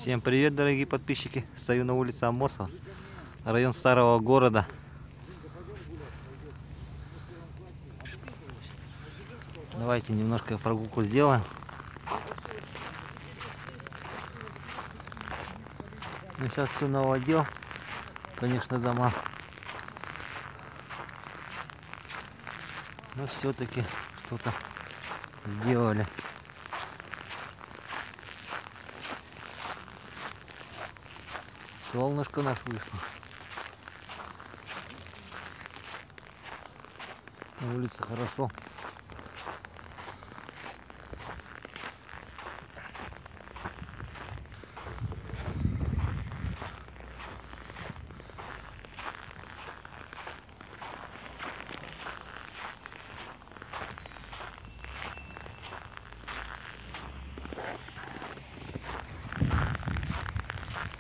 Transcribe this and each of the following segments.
Всем привет, дорогие подписчики! Стою на улице Амосова, район старого города. Давайте немножко прогулку сделаем. Ну, сейчас все новодел, конечно, дома. Но все-таки что-то сделали. Солнышко наш вышло. На улице хорошо.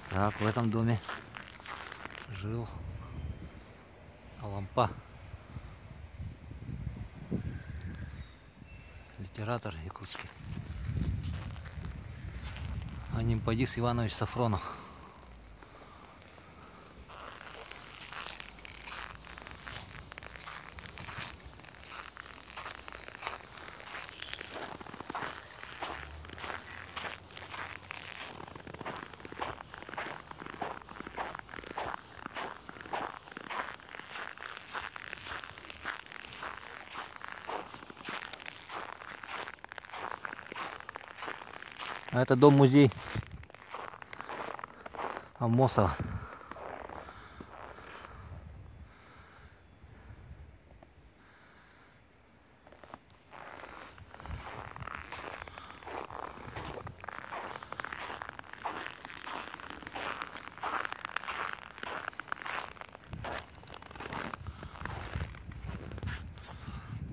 Так, в этом доме жил Алампа, литератор якутский, Анимпадис Иванович Сафронов. А это дом-музей Амосова.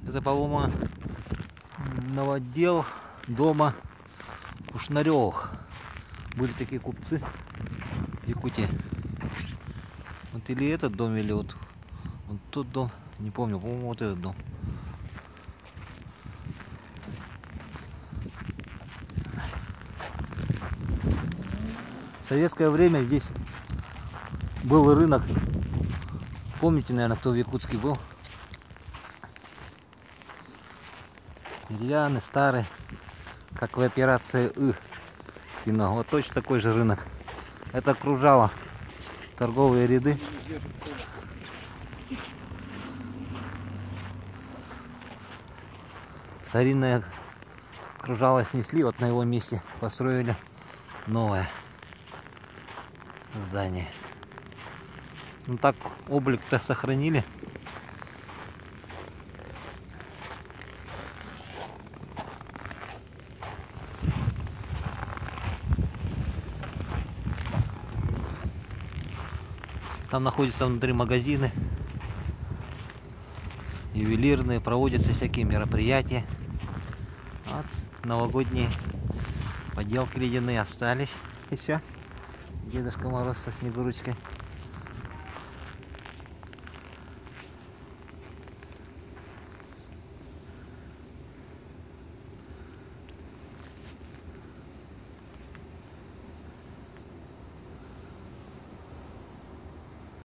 Это, по-моему, новодел дома Кушнаревых. Были такие купцы в Якутии. Вот или этот дом, или вот тот дом. Не помню, по-моему, вот этот дом. В советское время здесь был рынок. Помните, наверное, кто в Якутске был? Деревянный, старый, как в операции кино. Вот точно такой же рынок. Это окружало торговые ряды. Старинное окружало, снесли, вот на его месте построили новое здание. Ну так облик-то сохранили. Там находятся внутри магазины ювелирные, проводятся всякие мероприятия. Вот новогодние поделки ледяные остались еще. Дедушка Мороз со Снегурочкой.